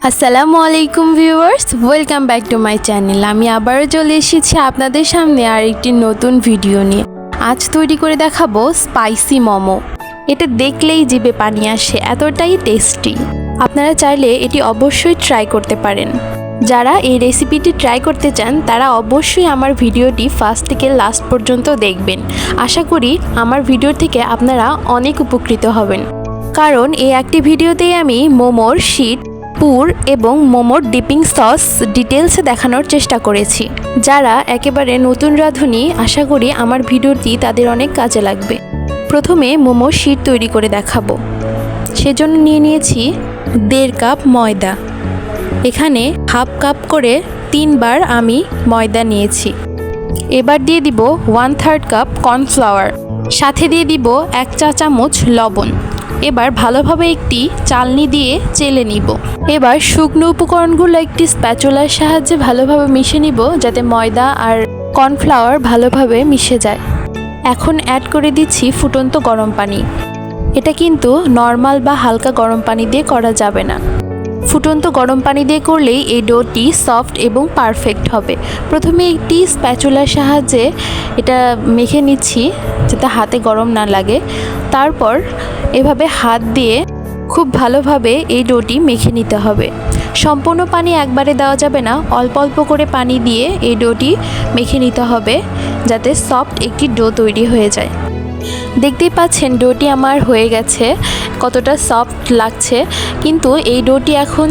আসসালামু আলাইকুম viewers, welcome back to my channel. আমি আবারও চলে এসেছি আপনাদের সামনে আর একটি নতুন ভিডিও নিয়ে। আজ তৈরি করে দেখাবো স্পাইসি মোমো। এটা দেখলেই জিভে পানি আসে, এতটাই টেস্টি। আপনারা চাইলে এটি অবশ্যই ট্রাই করতে পারেন। যারা এই রেসিপিটি ট্রাই করতে চান তারা অবশ্যই আমার ভিডিওটি ফার্স্ট থেকে লাস্ট পর্যন্ত দেখবেন। আশা করি আমার ভিডিও থেকে আপনারা অনেক উপকৃত হবেন, কারণ এই একটি ভিডিওতেই আমি মোমোর শীট, পুর এবং মোমোর ডিপিং সস ডিটেলসে দেখানোর চেষ্টা করেছি। যারা একেবারে নতুন রাঁধুনি, আশা করি আমার ভিডিওটি তাদের অনেক কাজে লাগবে। প্রথমে মোমোর শীট তৈরি করে দেখাবো। সেজন্য নিয়ে নিয়েছি 1.5 কাপ ময়দা। এখানে হাফ কাপ করে 3 বার আমি ময়দা নিয়েছি। এবার দিয়ে দিব 1/3 কাপ কর্নফ্লাওয়ার, সাথে দিয়ে দিব 1 চা চামচ লবণ। এবার ভালোভাবে একটি চালনি দিয়ে চেলে নিব। এবার শুকনো উপকরণগুলো একটি স্প্যাচুলার সাহায্যে ভালোভাবে মিশিয়ে নিব, যাতে ময়দা আর কর্নফ্লাওয়ার ভালোভাবে মিশে যায়। এখন অ্যাড করে দিচ্ছি ফুটন্ত গরম পানি। এটা কিন্তু নর্মাল বা হালকা গরম পানি দিয়ে করা যাবে না। ফুটন্ত গরম পানি দিয়ে করলেই এই ডোটি সফট এবং পারফেক্ট হবে। প্রথমে একটি স্প্যাচুলার সাহায্যে এটা মেখে নিচ্ছি, যাতে হাতে গরম না লাগে। তারপর এভাবে হাত দিয়ে খুব ভালোভাবে এই ডোটি মেখে নিতে হবে। সম্পূর্ণ পানি একবারে দেওয়া যাবে না, অল্প অল্প করে পানি দিয়ে এই ডোটি মেখে নিতে হবে, যাতে সফট একটি ডো তৈরি হয়ে যায়। দেখতেই পাচ্ছেন ডোটি আমার হয়ে গেছে, কতটা সফট লাগছে। কিন্তু এই ডোটি এখন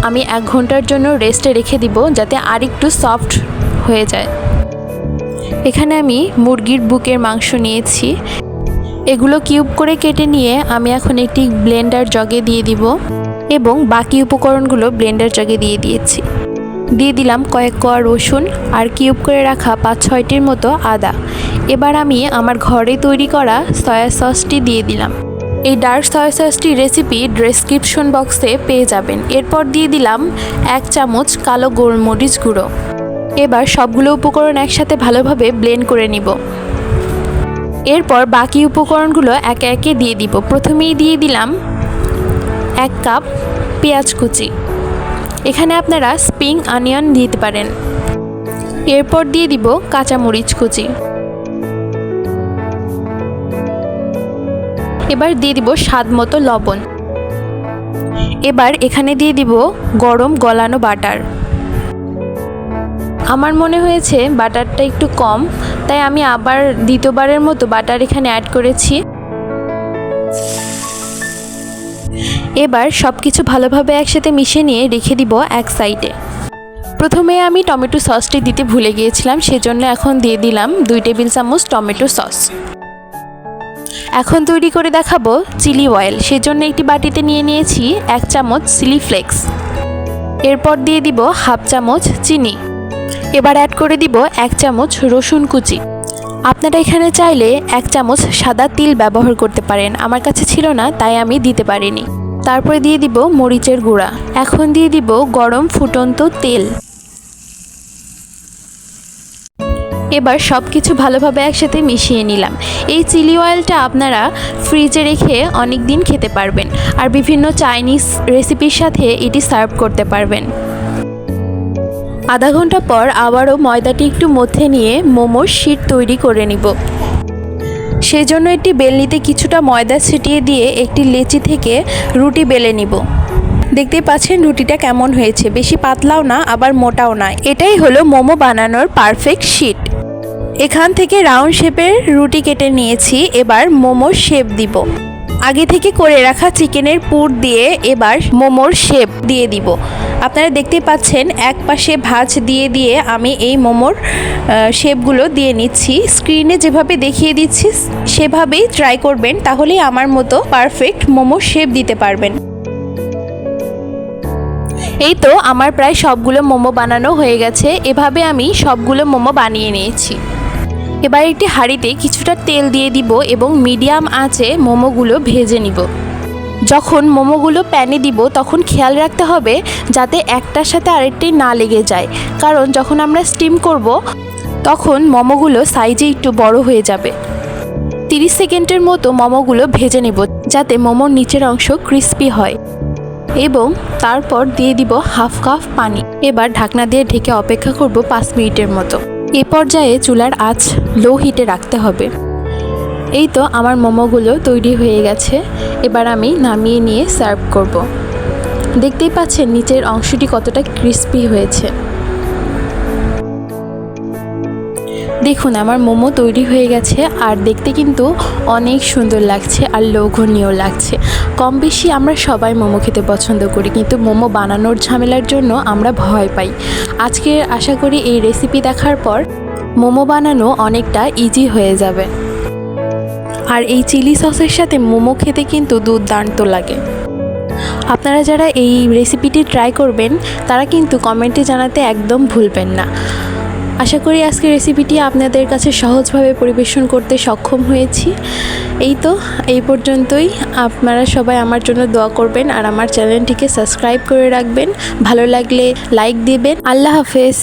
আমি 1 ঘন্টার জন্য রেস্টে রেখে দিব, যাতে আরেকটু সফট হয়ে যায়। এখানে আমি মুরগির বুকের মাংস নিয়েছি। এগুলো কিউব করে কেটে নিয়ে আমি এখন একটি ব্লেন্ডার জগে দিয়ে দিব এবং বাকি উপকরণগুলো ব্লেন্ডার জগে দিয়ে দিয়েছি। দিয়ে দিলাম কয়েক কোয়া রসুন আর কিউব করে রাখা 5-6টির মতো আদা। এবার আমি আমার ঘরে তৈরি করা সয়া সসটি দিয়ে দিলাম। এই ডার্ক সয়া সসটির রেসিপি ডেসক্রিপশন বক্সে পেয়ে যাবেন। এরপর দিয়ে দিলাম 1 চামচ কালো গোলমরিচ গুঁড়ো। এবার সবগুলো উপকরণ একসাথে ভালোভাবে ব্লেন্ড করে নিব। এরপর বাকি উপকরণগুলো একে একে দিয়ে দিব। প্রথমেই দিয়ে দিলাম 1 কাপ পেঁয়াজ কুচি। এখানে আপনারা স্প্রিং অনিয়ন দিতে পারেন। এরপর দিয়ে দিব কাঁচামরিচ কুচি। এবার দিয়ে দিব স্বাদ মতো লবণ। এবার এখানে দিয়ে দিব গরম গলানো বাটার। আমার মনে হয়েছে বাটারটা একটু কম, তাই আমি আবার দ্বিতীয়বারের মতো বাটার এখানে অ্যাড করেছি। এবার সব কিছু ভালোভাবে একসাথে মিশিয়ে নিয়ে রেখে দিব এক সাইডে। প্রথমে আমি টমেটো সসটি দিতে ভুলে গিয়েছিলাম, সেজন্য এখন দিয়ে দিলাম 2 টেবিল চামচ টমেটো সস। এখন তৈরি করে দেখাবো চিলি অয়েল। সেজন্য একটি বাটিতে নিয়ে নিয়েছি 1 চামচ চিলি ফ্লেক্স। এরপর দিয়ে দিব হাফ চামচ চিনি। এবার অ্যাড করে দিব 1 চামচ রসুন কুচি। আপনারা এখানে চাইলে 1 চামচ সাদা তিল ব্যবহার করতে পারেন, আমার কাছে ছিল না তাই আমি দিতে পারিনি। তারপরে দিয়ে দিব মরিচের গুঁড়া। এখন দিয়ে দিব গরম ফুটন্ত তেল। এবার সব কিছু ভালোভাবে একসাথে মিশিয়ে নিলাম। এই চিলি অয়েলটা আপনারা ফ্রিজে রেখে অনেক দিন খেতে পারবেন, আর বিভিন্ন চাইনিজ রেসিপির সাথে এটি সার্ভ করতে পারবেন। আধা ঘন্টা পর আবারও ময়দাটি একটু মধ্যে নিয়ে মোমোর শীট তৈরি করে নিব। সেজন্য একটি বেলনিতে কিছুটা ময়দা ছিটিয়ে দিয়ে একটি লেচি থেকে রুটি বেলে নিব। দেখতেই পাচ্ছেন রুটিটা কেমন হয়েছে, বেশি পাতলাও না আবার মোটাও না। এটাই হলো মোমো বানানোর পারফেক্ট শীট। এখান থেকে রাউন্ড শেপের রুটি কেটে নিয়েছি। এবার মোমোর শেপ দিব। আগে থেকে করে রাখা চিকেনের পুর দিয়ে এবার মোমোর শেপ দিয়ে দিব। আপনারা দেখতে পাচ্ছেন এক পাশে ভাঁজ দিয়ে দিয়ে আমি এই মোমোর শেপগুলো দিয়ে নিচ্ছি। স্ক্রিনে যেভাবে দেখিয়ে দিচ্ছি সেভাবেই ট্রাই করবেন, তাহলেই আমার মতো পারফেক্ট মোমোর শেপ দিতে পারবেন। এই তো আমার প্রায় সবগুলো মোমো বানানো হয়ে গেছে। এভাবে আমি সবগুলো মোমো বানিয়ে নিয়েছি। এবার একটি হাঁড়িতে কিছুটা তেল দিয়ে দিব এবং মিডিয়াম আঁচে মোমোগুলো ভেজে নিব। যখন মোমোগুলো প্যানে দিব তখন খেয়াল রাখতে হবে যাতে একটার সাথে আরেকটি না লেগে যায়, কারণ যখন আমরা স্টিম করব তখন মোমোগুলো সাইজে একটু বড় হয়ে যাবে। 30 সেকেন্ডের মতো মোমোগুলো ভেজে নেব, যাতে মোমোর নিচের অংশ ক্রিস্পি হয়। এবং তারপর দিয়ে দিব হাফ কাপ পানি। এবার ঢাকনা দিয়ে ঢেকে অপেক্ষা করব 5 মিনিটের মতো। এ পর্যায়ে চুলার আঁচ লো হিটে রাখতে হবে। এই তো আমার মোমোগুলো তৈরি হয়ে গেছে। এবার আমি নামিয়ে নিয়ে সার্ভ করব। দেখতেই পাচ্ছেন নিচের অংশটি কতটা ক্রিস্পি হয়েছে। দেখুন আমার মোমো তৈরি হয়ে গেছে, আর দেখতে কিন্তু অনেক সুন্দর লাগছে আর লোভনীয় লাগছে। কম বেশি আমরা সবাই মোমো খেতে পছন্দ করি, কিন্তু মোমো বানানোর ঝামেলার জন্য আমরা ভয় পাই। আজকে আশা করি এই রেসিপি দেখার পর মোমো বানানো অনেকটা ইজি হয়ে যাবে। আর এই চিলি সসের সাথে মোমো খেতে কিন্তু দুর্দান্ত লাগে। আপনারা যারা এই রেসিপিটি ট্রাই করবেন তারা কিন্তু কমেন্টে জানাতে একদম ভুলবেন না। আশা করি আজকের রেসিপিটি আপনাদের কাছে সহজভাবে পরিবেশন করতে সক্ষম হয়েছি। এই তো এই পর্যন্তই। আপনারা সবাই আমার জন্য দোয়া করবেন আর আমার চ্যানেলটিকে সাবস্ক্রাইব করে রাখবেন। ভালো লাগলে লাইক দিবেন। আল্লাহ হাফেজ।